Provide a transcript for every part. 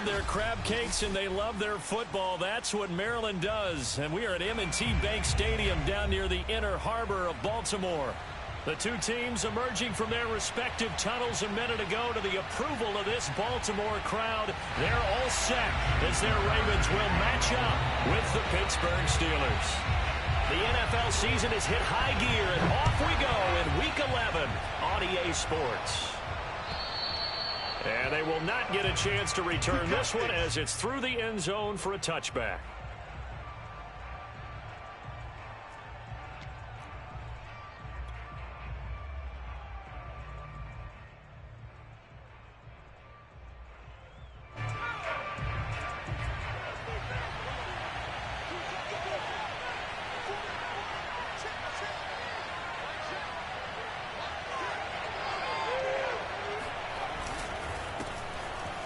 love their crab cakes and they love their football. That's what Maryland does. And we are at M&T Bank Stadium down near the inner harbor of Baltimore. The two teams emerging from their respective tunnels a minute ago to the approval of this Baltimore crowd. They're all set as their Ravens will match up with the Pittsburgh Steelers. The NFL season has hit high gear, and off we go in Week 11 on EA Sports. And they will not get a chance to return this one as it's through the end zone for a touchback.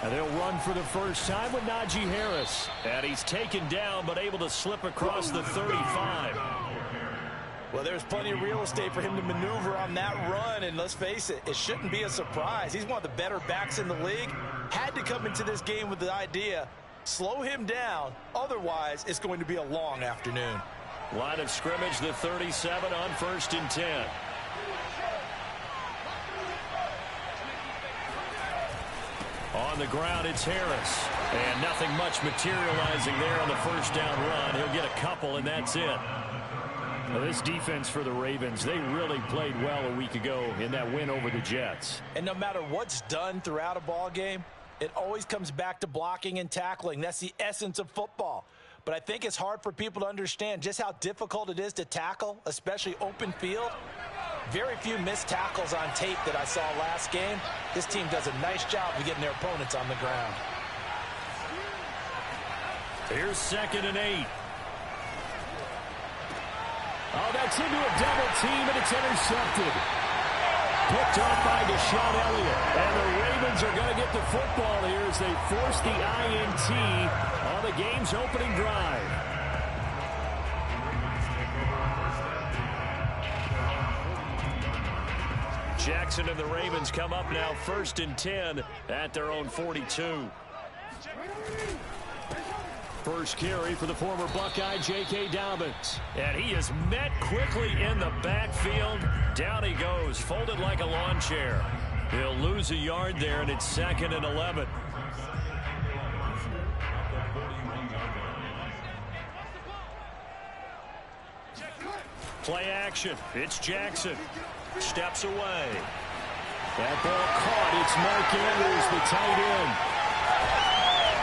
And they'll run for the first time with Najee Harris. And he's taken down but able to slip across the 35. Well, there's plenty of real estate for him to maneuver on that run. And let's face it, it shouldn't be a surprise. He's one of the better backs in the league. Had to come into this game with the idea, slow him down. Otherwise, it's going to be a long afternoon. Line of scrimmage, the 37 on 1st and 10. On the ground, it's Harris. And nothing much materializing there on the first down run. He'll get a couple, and that's it. Now, this defense for the Ravens, they really played well a week ago in that win over the Jets. And no matter what's done throughout a ball game, it always comes back to blocking and tackling. That's the essence of football. But I think it's hard for people to understand just how difficult it is to tackle, especially open field. Very few missed tackles on tape that I saw last game. This team does a nice job of getting their opponents on the ground. Here's 2nd and 8. Oh, that's into a double team, and it's intercepted. Picked off by Deshaun Elliott. And the Ravens are going to get the football here as they force the INT on the game's opening drive. Jackson and the Ravens come up now 1st and 10 at their own 42. First carry for the former Buckeye, J.K. Dobbins. And he is met quickly in the backfield. Down he goes, folded like a lawn chair. He'll lose a yard there, and it's 2nd and 11. Play action. It's Jackson. Steps away. That ball caught. It's Mark Andrews, the tight end.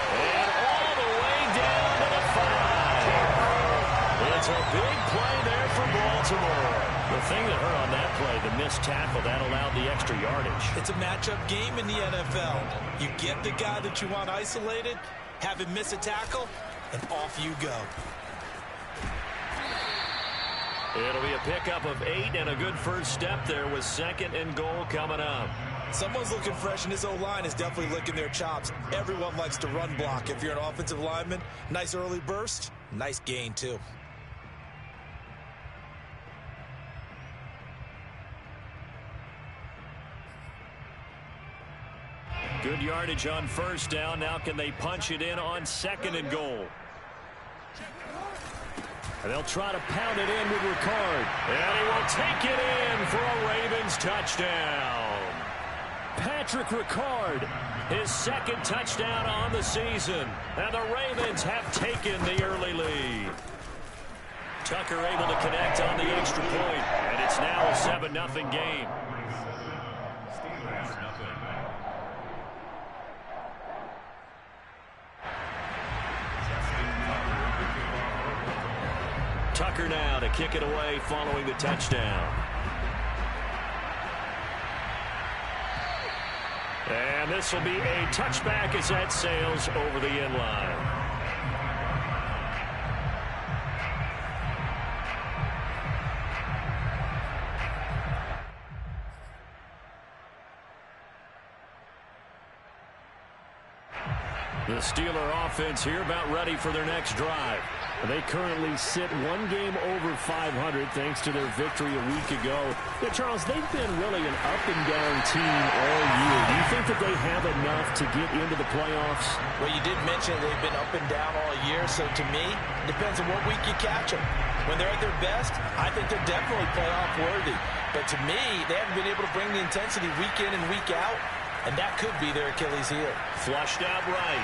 And all the way down to the 5. It's a big play there for Baltimore. The thing that hurt on that play, the missed tackle, that allowed the extra yardage. It's a matchup game in the NFL. You get the guy that you want isolated, have him miss a tackle, and off you go. It'll be a pickup of 8 and a good first step there with 2nd and goal coming up. Someone's looking fresh, and his O-line is definitely licking their chops. Everyone likes to run block. If you're an offensive lineman, nice early burst, nice gain too. Good yardage on first down. Now can they punch it in on 2nd and goal? And they'll try to pound it in with Ricard. And he will take it in for a Ravens touchdown. Patrick Ricard, his 2nd touchdown on the season. And the Ravens have taken the early lead. Tucker able to connect on the extra point. And it's now a 7-0 game. Tucker now to kick it away following the touchdown. And this will be a touchback as that sails over the end line. The Steeler offense here about ready for their next drive. They currently sit one game over 500 thanks to their victory a week ago. Yeah, Charles, they've been really an up-and-down team all year. Do you think that they have enough to get into the playoffs? Well, you did mention they've been up and down all year, so to me, it depends on what week you catch them. When they're at their best, I think they're definitely playoff worthy. But to me, they haven't been able to bring the intensity week in and week out, and that could be their Achilles heel. Flushed out right.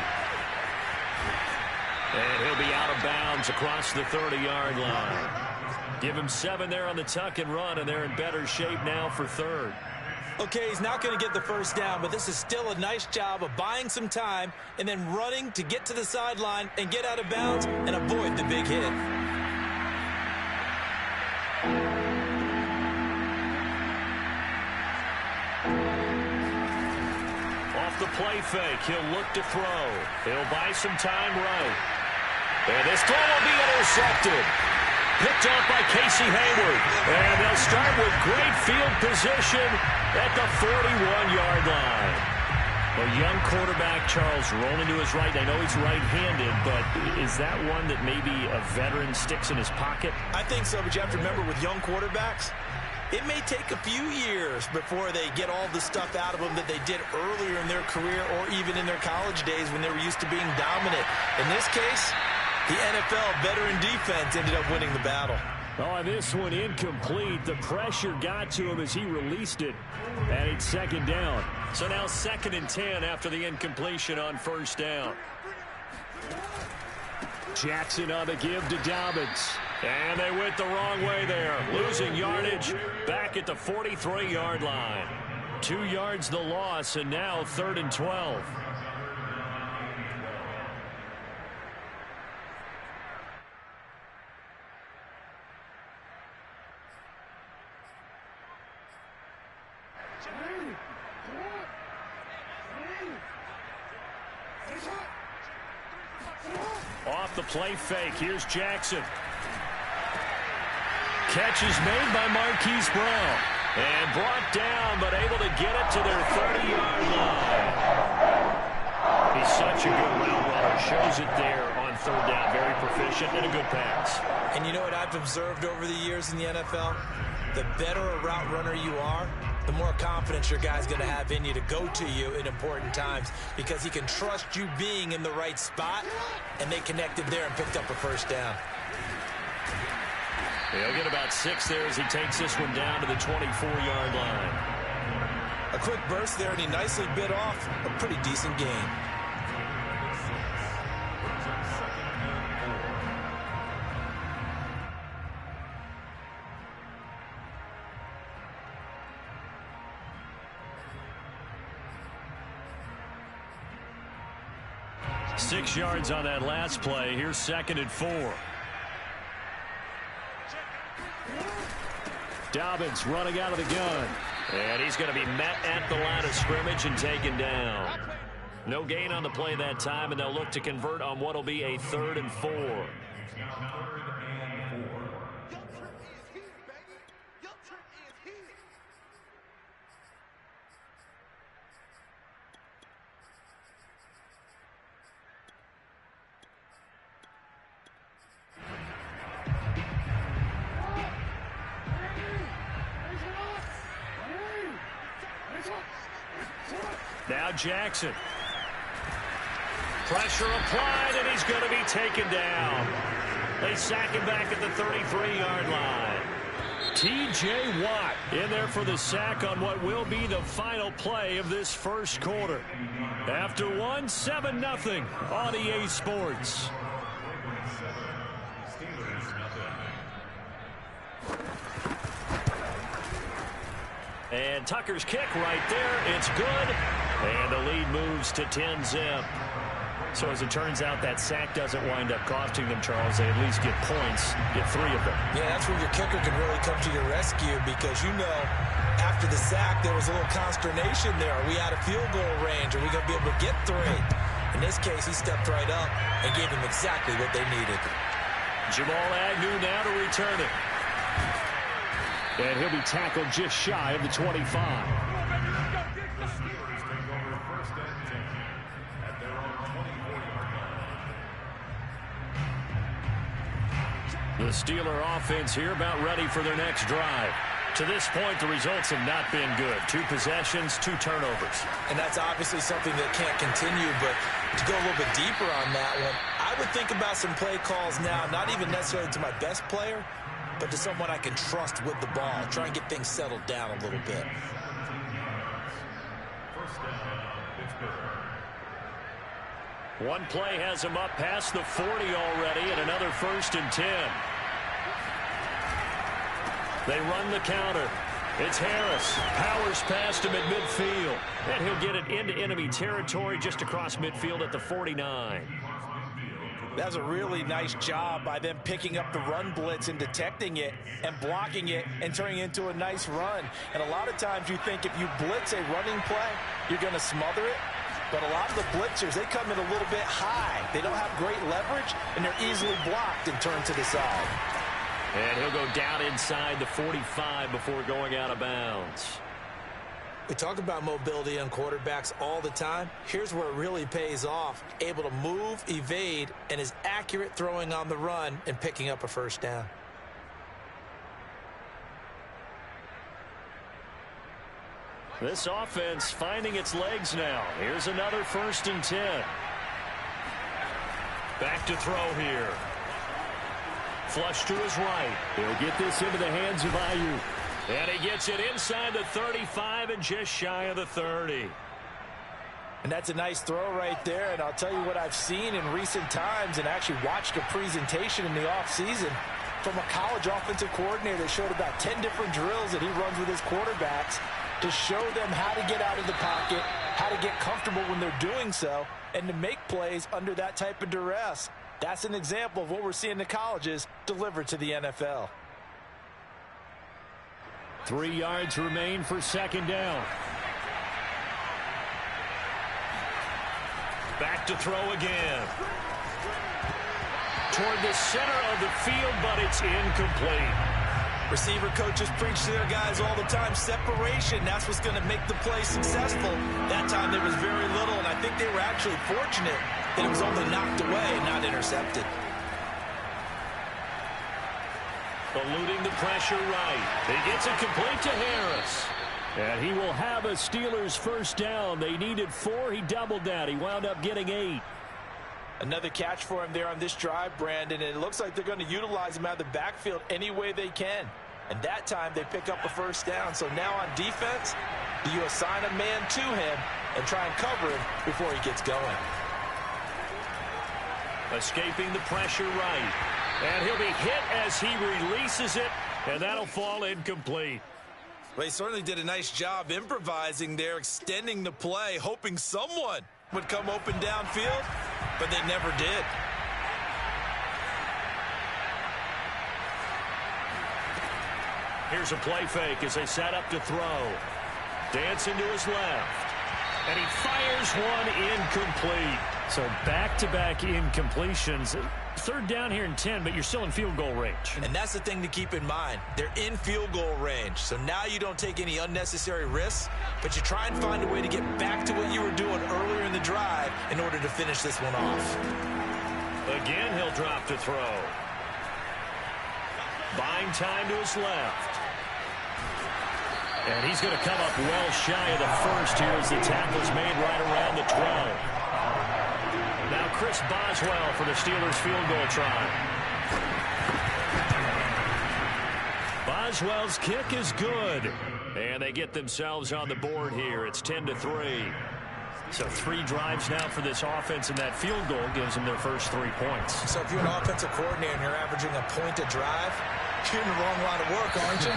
And he'll be out of bounds across the 30-yard line. Give him 7 there on the tuck and run, and they're in better shape now for third. Okay, he's not going to get the first down, but this is still a nice job of buying some time and then running to get to the sideline and get out of bounds and avoid the big hit. Off the play fake, he'll look to throw. He'll buy some time right. And this throw will be intercepted. Picked up by Casey Hayward. And they'll start with great field position at the 41-yard line. A young quarterback, Charles, rolling to his right. I know he's right-handed, but is that one that maybe a veteran sticks in his pocket? I think so, but you have to remember with young quarterbacks, it may take a few years before they get all the stuff out of them that they did earlier in their career or even in their college days when they were used to being dominant. In this case, the NFL veteran defense ended up winning the battle. Oh, this one incomplete. The pressure got to him as he released it. And it's second down. So now 2nd and 10 after the incompletion on first down. Jackson on the give to Dobbins. And they went the wrong way there. Losing yardage back at the 43-yard line. 2 yards the loss, and now 3rd and 12. Off the play fake, here's Jackson. Catch is made by Marquise Brown. And brought down, but able to get it to their 30-yard line. He's such a good route runner. Shows it there on 3rd down. Very proficient and a good pass. And you know what I've observed over the years in the NFL? The better a route runner you are, the more confidence your guy's going to have in you to go to you in important times because he can trust you being in the right spot, and they connected there and picked up a first down. He'll get about 6 there as he takes this one down to the 24-yard line. A quick burst there, and he nicely bit off a pretty decent gain. Six yards on that last play. Here's 2nd and 4. Dobbins running out of the gun. And he's going to be met at the line of scrimmage and taken down. No gain on the play that time, and they'll look to convert on what will be a 3rd and 4. Now Jackson. Pressure applied, and he's going to be taken down. They sack him back at the 33-yard line. T.J. Watt in there for the sack on what will be the final play of this first quarter. After 7-0 on EA Sports. And Tucker's kick right there. It's good. And the lead moves to 10-zip. So as it turns out, that sack doesn't wind up costing them, Charles. They at least get points, get 3 of them. Yeah, that's where your kicker can really come to your rescue because, you know, after the sack, there was a little consternation there. Are we out of field goal range? Are we going to be able to get 3? In this case, he stepped right up and gave them exactly what they needed. Jamal Agnew now to return it. And he'll be tackled just shy of the 25. The Steeler offense here about ready for their next drive. To this point, the results have not been good. 2 possessions, 2 turnovers. And that's obviously something that can't continue, but to go a little bit deeper on that one, I would think about some play calls now, not even necessarily to my best player, but to someone I can trust with the ball. Try and get things settled down a little bit. One play has him up past the 40 already, and another 1st and 10. They run the counter. It's Harris. Powers past him at midfield. And he'll get it into enemy territory just across midfield at the 49. That's a really nice job by them picking up the run blitz and detecting it and blocking it and turning it into a nice run. And a lot of times you think if you blitz a running play, you're going to smother it. But a lot of the blitzers, they come in a little bit high. They don't have great leverage, and they're easily blocked and turned to the side. And he'll go down inside the 45 before going out of bounds. We talk about mobility on quarterbacks all the time. Here's where it really pays off. Able to move, evade, and is accurate throwing on the run and picking up a 1st down. This offense finding its legs now. Here's another 1st and 10. Back to throw here. Flush to his right. He'll get this into the hands of Yr2. And he gets it inside the 35 and just shy of the 30. And that's a nice throw right there. And I'll tell you what I've seen in recent times and actually watched a presentation in the offseason from a college offensive coordinator that showed about 10 different drills that he runs with his quarterbacks to show them how to get out of the pocket, how to get comfortable when they're doing so, and to make plays under that type of duress. That's an example of what we're seeing in the colleges delivered to the NFL. 3 yards remain for 2nd down. Back to throw again. Toward the center of the field, but it's incomplete. Receiver coaches preach to their guys all the time. Separation, that's what's going to make the play successful. That time there was very little, and I think they were actually fortunate that it was only knocked away, not intercepted. Eluding the pressure right. He gets it complete to Harris. And he will have a Steelers 1st down. They needed 4. He doubled that. He wound up getting 8. Another catch for him there on this drive, Brandon, and it looks like they're going to utilize him out of the backfield any way they can. And that time they pick up a 1st down. So now on defense, do you assign a man to him and try and cover him before he gets going? Escaping the pressure right. And he'll be hit as he releases it, and that'll fall incomplete. Well, he certainly did a nice job improvising there, extending the play, hoping someone would come open downfield, but they never did. Here's a play fake as they set up to throw. Dancing to his left. And he fires one incomplete. So back-to-back incompletions. 3rd down here in 10, but you're still in field goal range. And that's the thing to keep in mind. They're in field goal range. So now you don't take any unnecessary risks, but you try and find a way to get back to what you were doing earlier in the drive in order to finish this one off. Again, he'll drop to throw. Buying time to his left. And he's going to come up well shy of the 1st here as the tackle's made right around the 12. Now Chris Boswell for the Steelers field goal try. Boswell's kick is good. And they get themselves on the board here. It's 10-3. So 3 drives now for this offense, and that field goal gives them their first 3 points. So if you're an offensive coordinator and you're averaging a point a drive, you're in the wrong line of work, aren't you?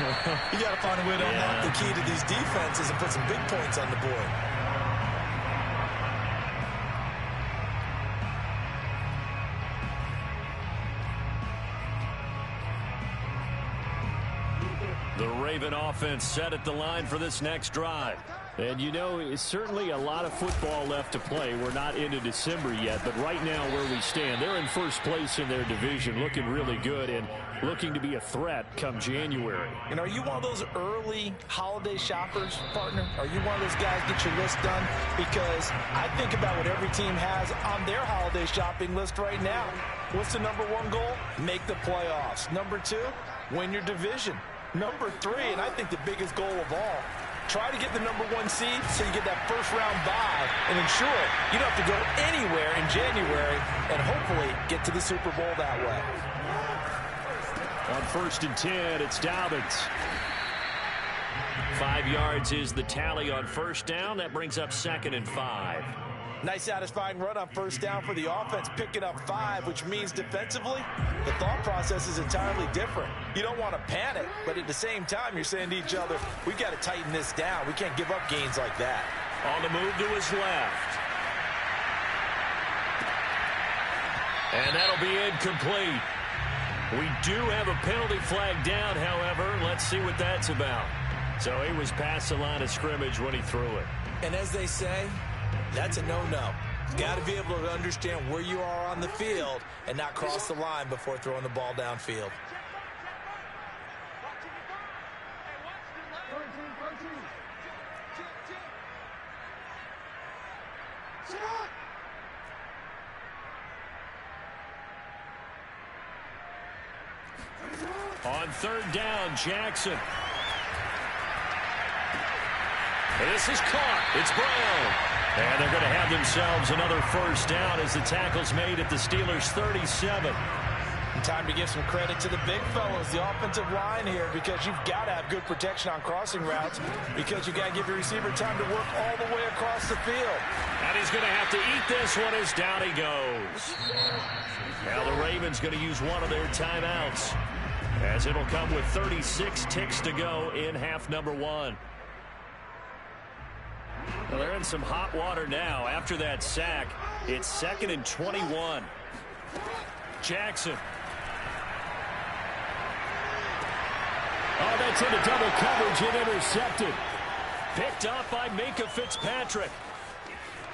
You got to find a way to unlock the key to these defenses and put some big points on the board. The Raven offense set at the line for this next drive. And, you know, it's certainly a lot of football left to play. We're not into December yet, but right now where we stand, they're in first place in their division, looking really good and looking to be a threat come January. And are you one of those early holiday shoppers, partner? Are you one of those guys get your list done? Because I think about what every team has on their holiday shopping list right now. What's the number one goal? Make the playoffs. Number two, win your division. Number three, and I think the biggest goal of all, try to get the number one seed so you get that first round bye and ensure you don't have to go anywhere in January and hopefully get to the Super Bowl that way. On 1st and 10, it's Dobbins. 5 yards is the tally on first down. That brings up 2nd and 5. Nice satisfying run on first down for the offense, picking up 5, which means defensively, the thought process is entirely different. You don't want to panic, but at the same time, you're saying to each other, we've got to tighten this down. We can't give up gains like that. On the move to his left. And that'll be incomplete. We do have a penalty flag down, however. Let's see what that's about. So he was past the line of scrimmage when he threw it. And as they say, that's a no-no. You've got to be able to understand where you are on the field and not cross the line before throwing the ball downfield. On 3rd down, Jackson. This is caught. It's Brown. And they're going to have themselves another first down as the tackle's made at the Steelers' 37. And time to give some credit to the big fellows, the offensive line here, because you've got to have good protection on crossing routes because you've got to give your receiver time to work all the way across the field. And he's going to have to eat this one as down he goes. Now the Ravens going to use one of their timeouts, as it'll come with 36 ticks to go in half number 1. Well, they're in some hot water now. After that sack, it's 2nd and 21. Jackson. Oh, that's into double coverage and intercepted. Picked up by Minkah Fitzpatrick.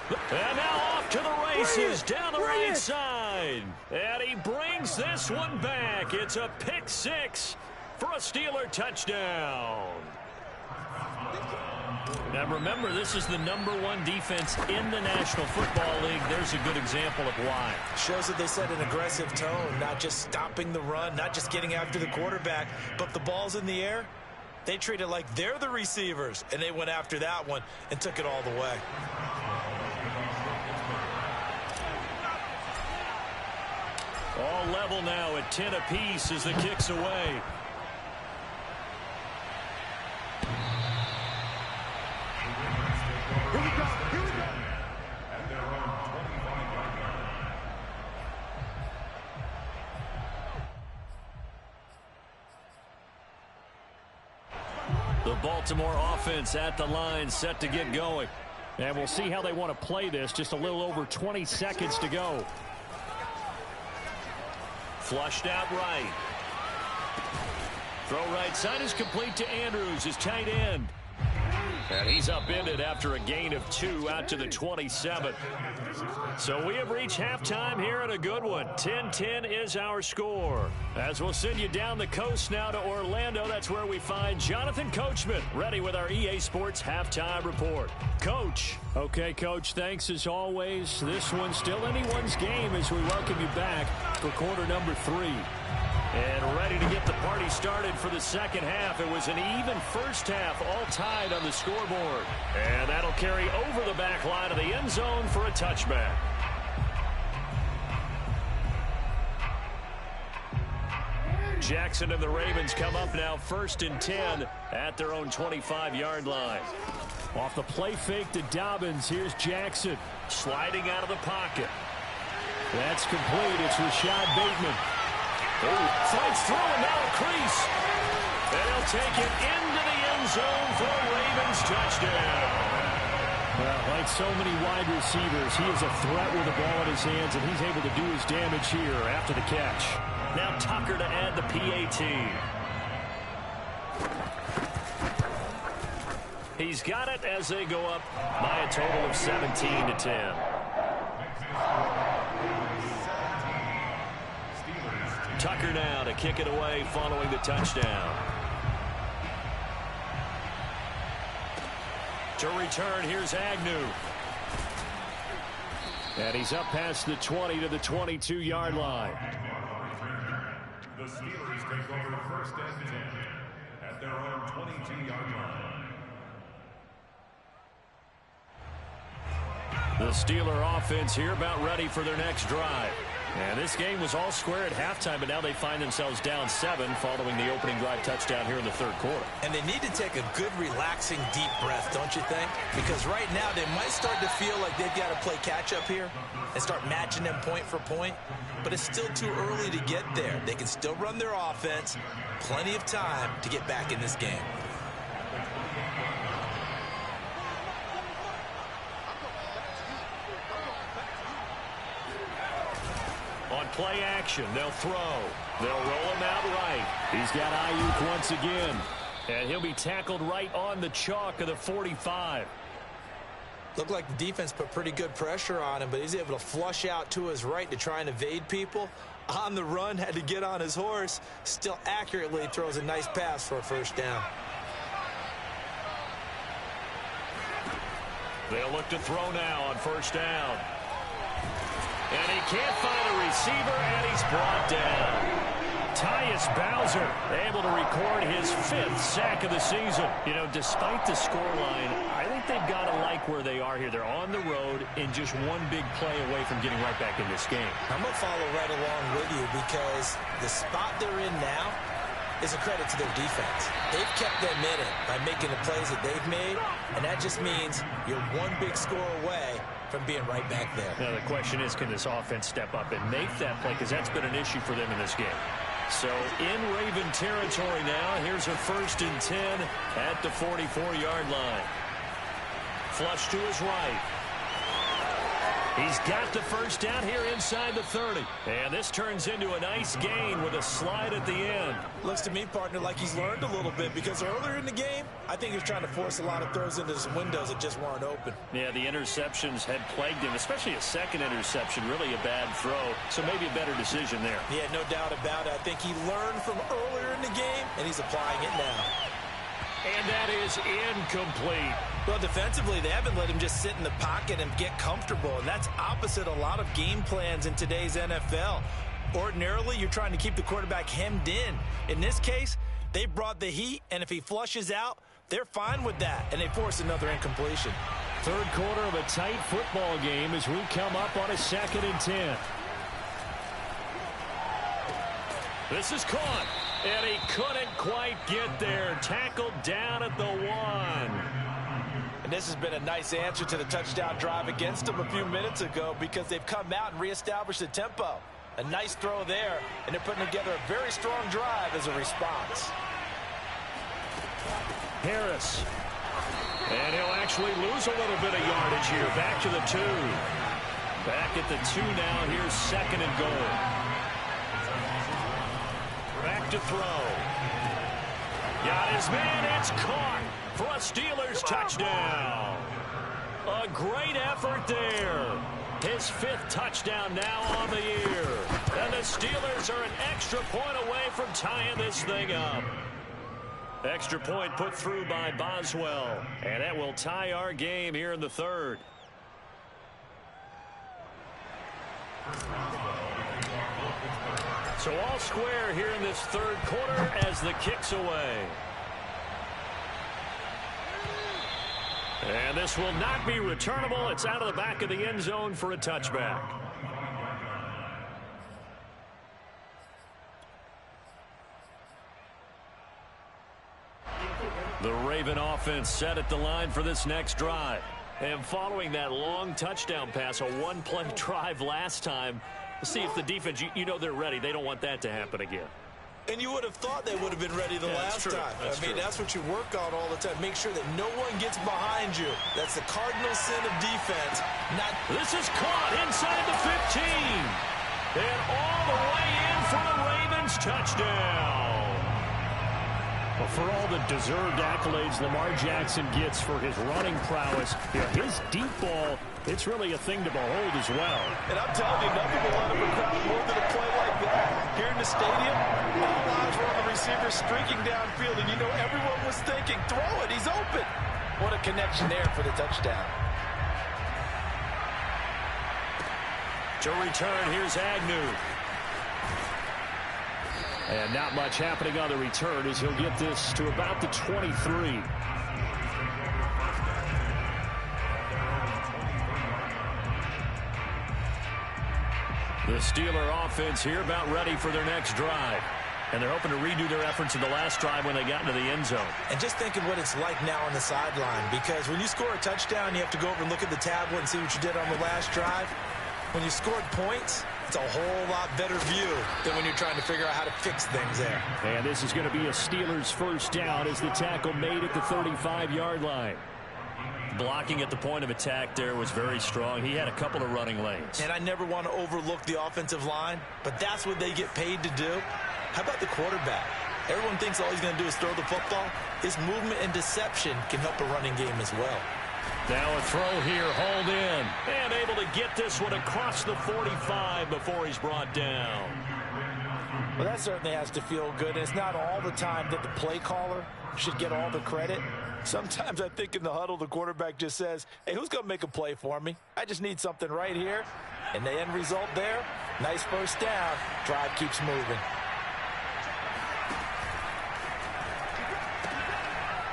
And now off to the races down the right side. And he brings this one back. It's a pick 6 for a Steeler touchdown. Now remember, this is the number 1 defense in the National Football League. There's a good example of why. Shows that they set an aggressive tone, not just stopping the run, not just getting after the quarterback, but if the ball's in the air, they treat it like they're the receivers, and they went after that one and took it all the way. All level now at 10 apiece as the kick's away. Here we go. The Baltimore offense at the line, set to get going. And we'll see how they want to play this. Just a little over 20 seconds to go. Flushed out right. Throw right side is complete to Andrews, his tight end. And he's upended after a gain of 2 out to the 27. So we have reached halftime here at a good one. 10-10 is our score. As we'll send you down the coast now to Orlando, that's where we find Jonathan Coachman ready with our EA Sports halftime report. Coach. Okay, Coach, thanks as always. This one's still anyone's game as we welcome you back for quarter number 3. And ready to get the party started for the second half. It was an even first half, all tied on the scoreboard. And that'll carry over the back line of the end zone for a touchback. Jackson and the Ravens come up now 1st and 10 at their own 25-yard line. Off the play fake to Dobbins, here's Jackson. Sliding out of the pocket. That's complete. It's Rashad Bateman. Slides through and now a crease. And he'll take it into the end zone for a Ravens touchdown. Well, like so many wide receivers, he is a threat with the ball in his hands, and he's able to do his damage here after the catch. Now Tucker to add the PAT. He's got it as they go up by a total of 17-10. Tucker now to kick it away following the touchdown. To return, here's Agnew. And he's up past the 20 to the 22-yard line. The Steelers take over first and 10 at their own 22-yard line. The Steeler offense here about ready for their next drive. And this game was all square at halftime, but now they find themselves down 7 following the opening drive touchdown here in the third quarter. And they need to take a good, relaxing, deep breath, don't you think? Because right now they might start to feel like they've got to play catch-up here and start matching them point for point. But it's still too early to get there. They can still run their offense. Plenty of time to get back in this game. On play action, they'll throw. They'll roll him out right. He's got Ayuk once again. And he'll be tackled right on the chalk of the 45. Looked like the defense put pretty good pressure on him, but he's able to flush out to his right to try and evade people. On the run, had to get on his horse. Still accurately throws a nice pass for a first down. They'll look to throw now on first down. And he can't find a receiver, and he's brought down. Tyus Bowser able to record his 5th sack of the season. You know, despite the scoreline, I think they've got to like where they are here. They're on the road and just one big play away from getting right back in this game. I'm going to follow right along with you because the spot they're in now is a credit to their defense. They've kept them in it by making the plays that they've made, and that just means you're one big score away from being right back there. Now, the question is, can this offense step up and make that play? Because that's been an issue for them in this game. So, in Raven territory now, here's a 1st and 10 at the 44-yard line. Flush to his right. He's got the first down here inside the 30. And this turns into a nice gain with a slide at the end. Looks to me, partner, like he's learned a little bit because earlier in the game, I think he was trying to force a lot of throws into some windows that just weren't open. Yeah, the interceptions had plagued him, especially a second interception, really a bad throw. So maybe a better decision there. Yeah, no doubt about it. I think he learned from earlier in the game, and he's applying it now. And that is incomplete. Well, defensively, they haven't let him just sit in the pocket and get comfortable, and that's opposite a lot of game plans in today's NFL. Ordinarily, you're trying to keep the quarterback hemmed in. In this case, they brought the heat, and if he flushes out, they're fine with that, and they force another incompletion. Third quarter of a tight football game as we come up on a 2nd and 10. This is caught, and he couldn't quite get there. Tackled down at the 1. And this has been a nice answer to the touchdown drive against them a few minutes ago because they've come out and reestablished the tempo. A nice throw there, and they're putting together a very strong drive as a response. Harris. And he'll actually lose a little bit of yardage here. Back to the 2. Back at the 2 now. Here's 2nd and goal. Back to throw. Got his man. It's caught for a Steelers touchdown. A great effort there. His 5th touchdown now on the year. And the Steelers are an extra point away from tying this thing up. Extra point put through by Boswell. And that will tie our game here in the 3rd. So all square here in this 3rd quarter as the kick's away. And this will not be returnable. It's out of the back of the end zone for a touchback. The Raven offense set at the line for this next drive. And following that long touchdown pass, a one-play drive last time, see if the defense, you know they're ready. They don't want that to happen again. And you would have thought they would have been ready the last time. That's what you work on all the time. Make sure that no one gets behind you. That's the cardinal sin of defense. This is caught inside the 15. And all the way in for a Ravens touchdown. Well, for all the deserved accolades Lamar Jackson gets for his running prowess, his deep ball, it's really a thing to behold as well. And I'm telling you, nothing will let him crowd more than a play like that. Here in the stadium, all eyes were on the receiver streaking downfield, and you know everyone was thinking, throw it, he's open. What a connection there for the touchdown. To return, here's Agnew. And not much happening on the return as he'll get this to about the 23. The Steeler offense here about ready for their next drive. And they're hoping to redo their efforts in the last drive when they got into the end zone. And just thinking what it's like now on the sideline, because when you score a touchdown, you have to go over and look at the tablet and see what you did on the last drive. When you scored points, it's a whole lot better view than when you're trying to figure out how to fix things there. And this is going to be a Steelers first down as the tackle made at the 35-yard line. Blocking at the point of attack there was very strong. He had a couple of running lanes. And I never want to overlook the offensive line, but that's what they get paid to do. How about the quarterback? Everyone thinks all he's going to do is throw the football. His movement and deception can help a running game as well. Now a throw here, hauled in, and able to get this one across the 45 before he's brought down. Well, that certainly has to feel good, and it's not all the time that the play caller should get all the credit. Sometimes I think in the huddle, the quarterback just says, hey, who's going to make a play for me? I just need something right here. And the end result there, nice first down. Drive keeps moving.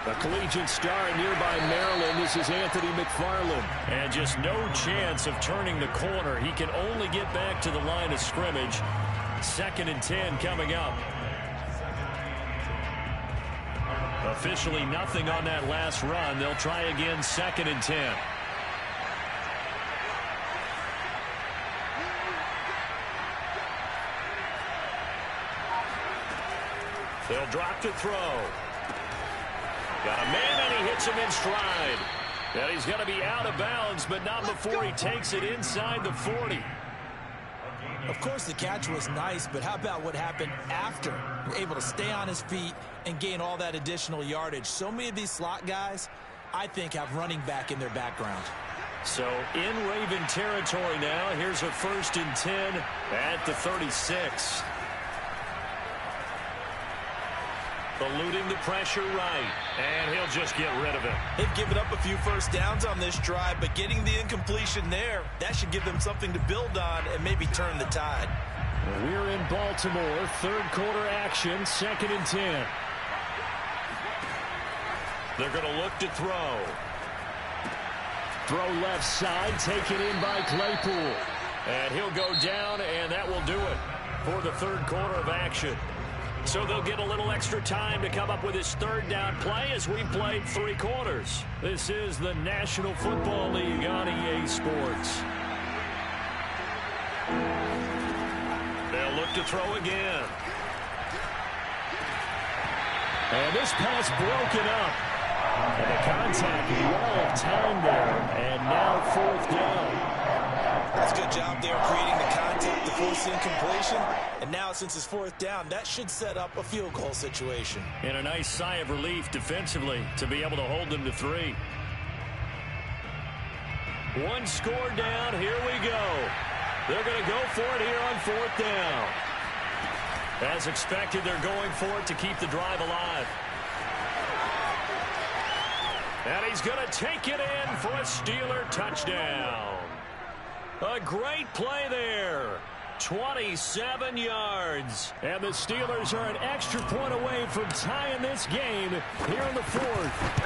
A collegiate star in nearby Maryland. This is Anthony McFarland. And just no chance of turning the corner. He can only get back to the line of scrimmage. 2nd and 10 coming up. Officially nothing on that last run. They'll try again 2nd and 10. They'll drop to throw. Got a man, and he hits him in stride. And he's going to be out of bounds, but not before he takes it inside the 40. Of course, the catch was nice, but how about what happened after? Able to stay on his feet and gain all that additional yardage. So many of these slot guys, I think, have running back in their background. So in Raven territory now. Here's a 1st and 10 at the 36. Eluding the pressure right, and he'll just get rid of it. They've given up a few first downs on this drive, but getting the incompletion there, that should give them something to build on and maybe turn the tide. We're in Baltimore, 3rd quarter action, 2nd and 10. They're going to look to throw. Throw left side, taken in by Claypool. And he'll go down, and that will do it for the 3rd quarter of action. So they'll get a little extra time to come up with his 3rd down play as we've played 3 quarters. This is the National Football League on EA Sports. They'll look to throw again. And this pass broken up. And the contact well timed there. And now 4th down. That's a good job there creating the contact, the force incompletion. And now since it's 4th down, that should set up a field goal situation. And a nice sigh of relief defensively to be able to hold them to 3. 1 score down. Here we go. They're going to go for it here on 4th down. As expected, they're going for it to keep the drive alive. And he's going to take it in for a Steeler touchdown. A great play there. 27 yards. And the Steelers are an extra point away from tying this game here in the 4th.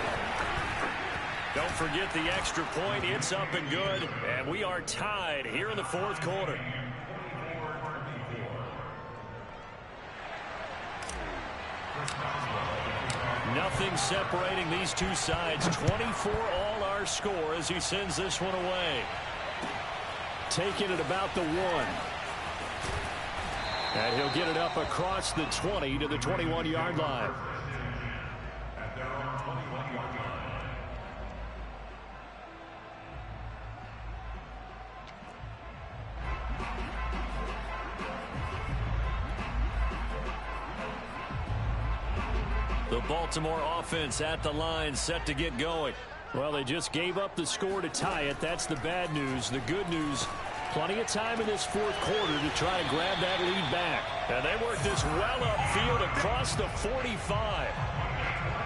Don't forget the extra point. It's up and good. And we are tied here in the 4th quarter. Nothing separating these two sides. 24 all our score as he sends this one away. Taking it about the 1. And he'll get it up across the 20 to the 21-yard line. The Baltimore offense at the line, set to get going. Well, they just gave up the score to tie it. That's the bad news. The good news, plenty of time in this fourth quarter to try to grab that lead back. And they worked this well upfield across the 45.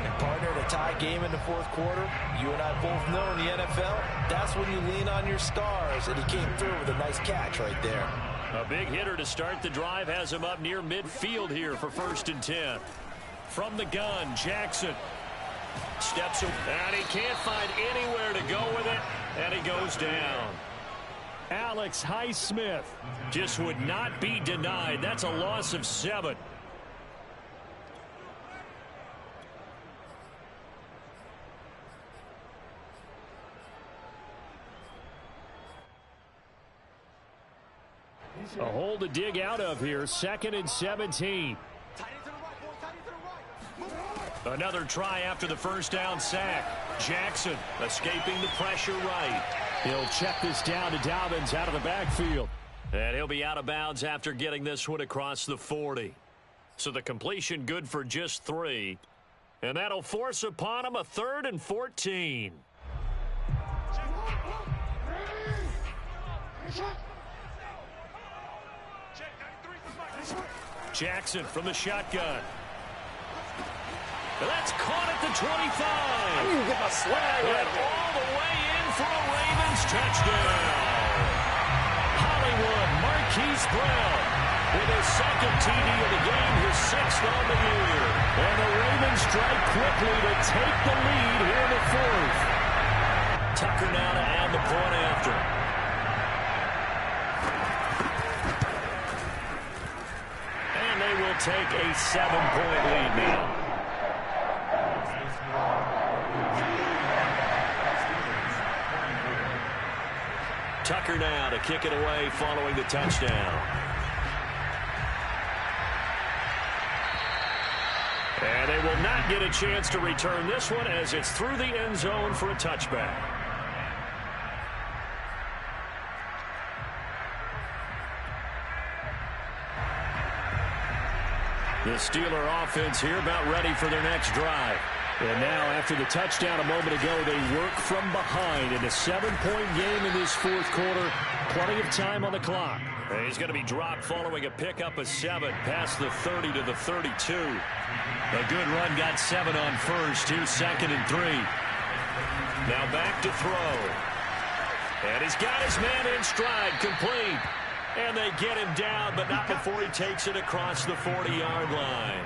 And partner, in a tie game in the fourth quarter, you and I both know in the NFL, that's when you lean on your stars, and he came through with a nice catch right there. A big hitter to start the drive has him up near midfield here for 1st and 10. From the gun, Jackson steps up, and he can't find anywhere to go with it, and he goes down. Alex Highsmith just would not be denied. That's a loss of 7. A hole to dig out of here. 2nd and 17. Another try after the first down sack. Jackson escaping the pressure right. He'll check this down to Dobbins out of the backfield. And he'll be out of bounds after getting this one across the 40. So the completion good for just 3. And that'll force upon him a 3rd and 14. Jackson from the shotgun. That's caught at the 25. I didn't get my swag. And all the way in for a Ravens touchdown. Hollywood Marquise Brown with his 2nd TD of the game, his 6th on the year. And the Ravens strike quickly to take the lead here in the 4th. Tucker now to add the point after. And they will take a 7-point lead now. Tucker now to kick it away following the touchdown. And they will not get a chance to return this one as it's through the end zone for a touchback. The Steeler offense here about ready for their next drive. And now, after the touchdown a moment ago, they work from behind in a 7-point game in this fourth quarter. Plenty of time on the clock. And he's going to be dropped following a pickup of 7 past the 30 to the 32. A good run got 7 on first. Here's 2nd and 3. Now back to throw. And he's got his man in stride, complete. And they get him down, but not before he takes it across the 40-yard line.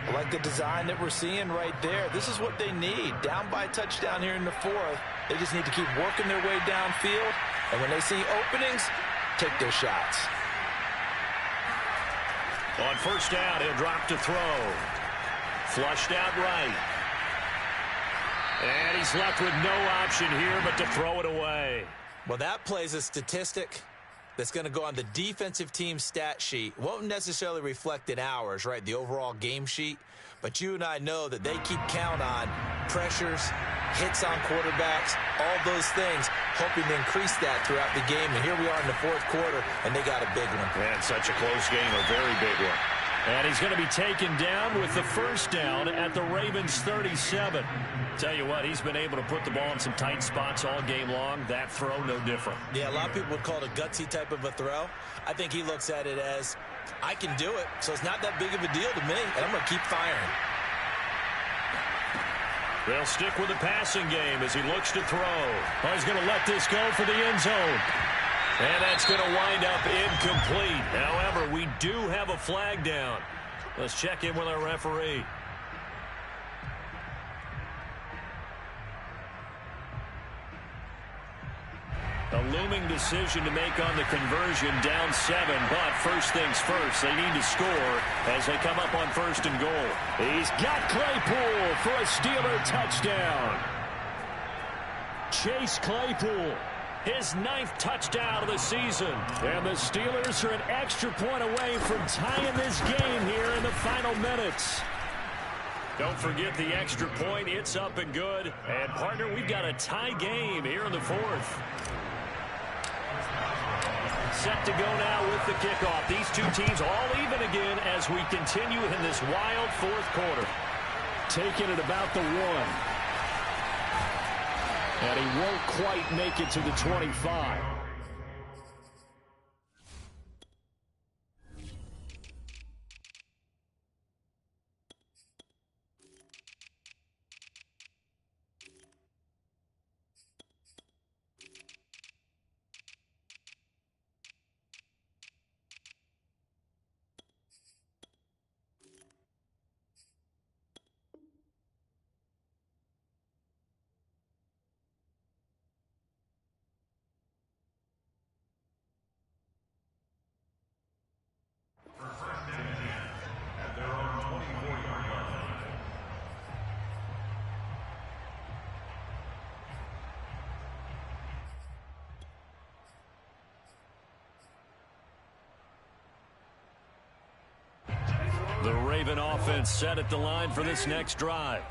I like the design that we're seeing right there. This is what they need. Down by a touchdown here in the 4th. They just need to keep working their way downfield. And when they see openings, take their shots. On first down, he'll drop to throw. Flushed out right. And he's left with no option here but to throw it away. Well, that plays a statistic that's going to go on the defensive team stat sheet. Won't necessarily reflect in ours, right, the overall game sheet. But you and I know that they keep count on pressures, hits on quarterbacks, all those things, hoping to increase that throughout the game. And here we are in the 4th quarter, and they got a big one. And such a close game, a very big one. And he's going to be taken down with the first down at the Ravens 37. Tell you what, he's been able to put the ball in some tight spots all game long. That throw, no different. Yeah, a lot of people would call it a gutsy type of a throw. I think he looks at it as, I can do it, so it's not that big of a deal to me, and I'm going to keep firing. They'll stick with the passing game as he looks to throw. Oh, he's going to let this go for the end zone. And that's going to wind up incomplete. However, we do have a flag down. Let's check in with our referee. A looming decision to make on the conversion, down 7. But first things first, they need to score as they come up on 1st and goal. He's got Claypool for a Steeler touchdown. Chase Claypool, his 9th touchdown of the season. And the Steelers are an extra point away from tying this game here in the final minutes. Don't forget the extra point. It's up and good. And, partner, we've got a tie game here in the 4th. Set to go now with the kickoff. These two teams all even again as we continue in this wild 4th quarter. taken at about the 1. And he won't quite make it to the 25. At their own 24-yard line. The Raven offense set at the line for this next drive.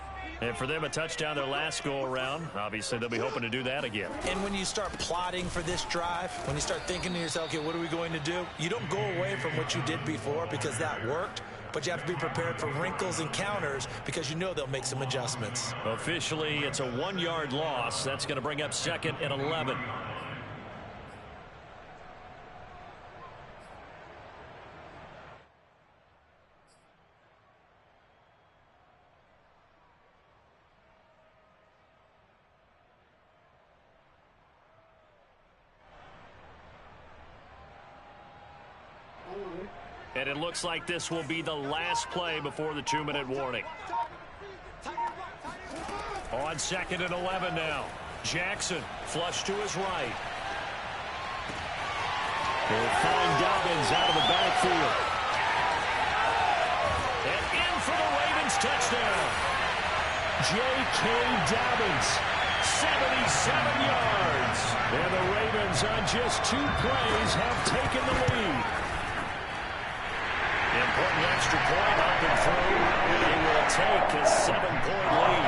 And for them, a touchdown their last go-around. Obviously, they'll be hoping to do that again. And when you start plotting for this drive, when you start thinking to yourself, okay, what are we going to do? You don't go away from what you did before because that worked, but you have to be prepared for wrinkles and counters because you know they'll make some adjustments. Officially, it's a 1-yard loss. That's going to bring up 2nd and 11. And it looks like this will be the last play before the 2-minute warning. On 2nd and 11 now. Jackson flush to his right. They'll find Dobbins out of the backfield. And in for the Ravens touchdown. J.K. Dobbins, 77 yards. And the Ravens on just 2 plays have taken the lead. Important extra point up and through. They will take a 7-point lead.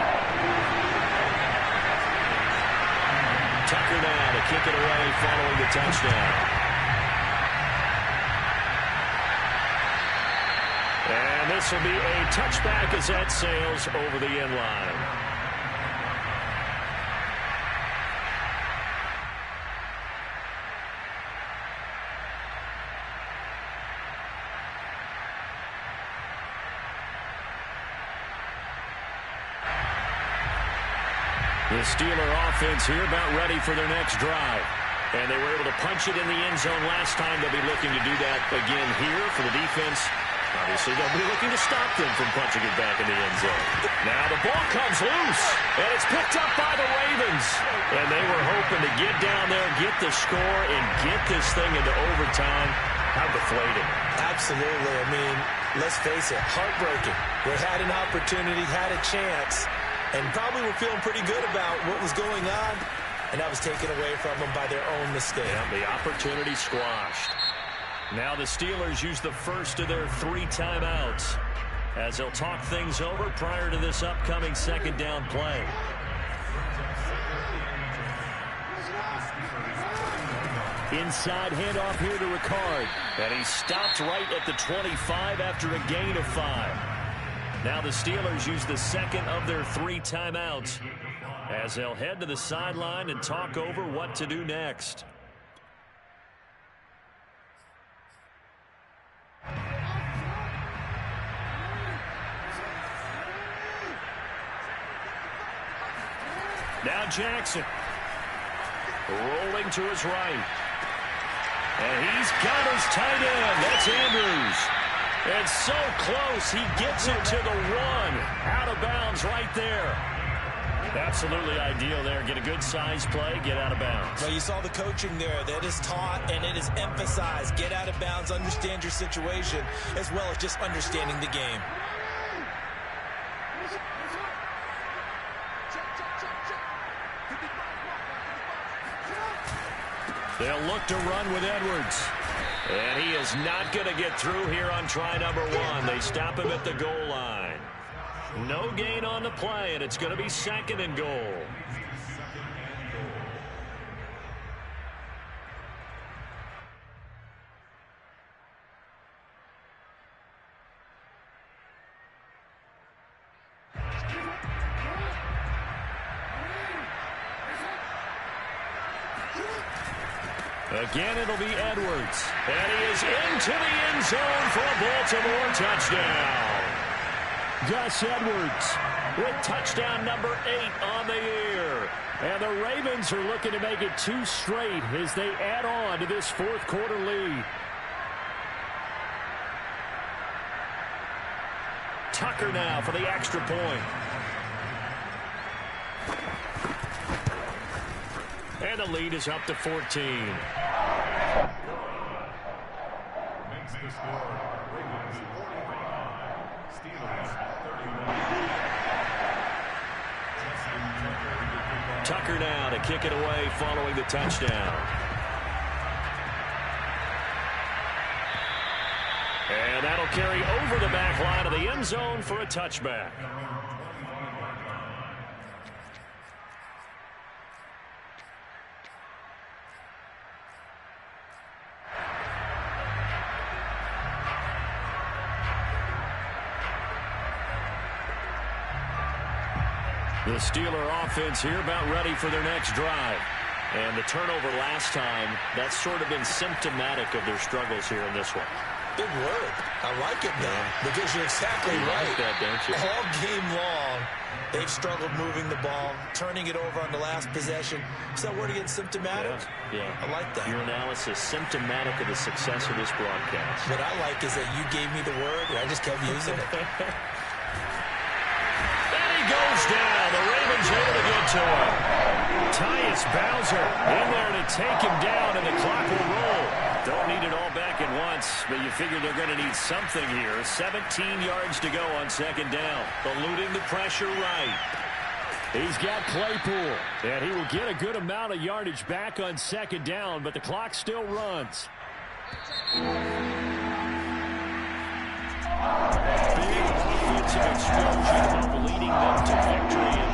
Tucker now to kick it away following the touchdown. And this will be a touchback as that sails over the end line. The Steeler offense here about ready for their next drive. And they were able to punch it in the end zone last time. They'll be looking to do that again here for the defense. Obviously, they'll be looking to stop them from punching it back in the end zone. Now the ball comes loose, and it's picked up by the Ravens. And they were hoping to get down there, get the score, and get this thing into overtime. How deflated. Absolutely. I mean, let's face it, heartbreaking. They had an opportunity, had a chance, and probably were feeling pretty good about what was going on, and that was taken away from them by their own mistake. Yeah, the opportunity squashed. Now the Steelers use the first of their 3 timeouts as they'll talk things over prior to this upcoming 2nd down play. Inside handoff here to Ricard. And he stopped right at the 25 after a gain of 5. Now the Steelers use the 2nd of their 3 timeouts as they'll head to the sideline and talk over what to do next. Now Jackson rolling to his right. And he's got his tight end. That's Andrews. And so close, he gets it to the 1. Out of bounds right there. Absolutely ideal there. Get a good size play, get out of bounds. Well, you saw the coaching there. That is taught and it is emphasized. Get out of bounds, understand your situation, as well as just understanding the game. They'll look to run with Edwards. And he is not going to get through here on try number 1. They stop him at the goal line. No gain on the play, and it's going to be 2nd and goal. Again, it'll be Edwards. And he is into the end zone for a Baltimore touchdown. Gus Edwards with touchdown number 8 on the year. And the Ravens are looking to make it 2 straight as they add on to this fourth quarter lead. Tucker now for the extra point. And the lead is up to 14. Makes the score. Ravens 45. Steelers 31. Tucker now to kick it away following the touchdown. And that'll carry over the back line of the end zone for a touchback. The Steeler offense here about ready for their next drive. And the turnover last time, that's sort of been symptomatic of their struggles here in this one. Big word. I like it now because you're exactly right. Like that, don't you? All game long, they've struggled moving the ball, turning it over on the last possession. Is that word again, symptomatic? Yeah. I like that. Your analysis, symptomatic of the success of this broadcast. What I like is that you gave me the word, and I just kept using it. Goes down. The Ravens able to get to him. Tyus Bowser in there to take him down, and the clock will roll. Don't need it all back at once, but you figure they're going to need something here. 17 yards to go on second down. Eluding the pressure right. He's got Claypool, and he will get a good amount of yardage back on second down, but the clock still runs. Big offensive explosion leading them to victory in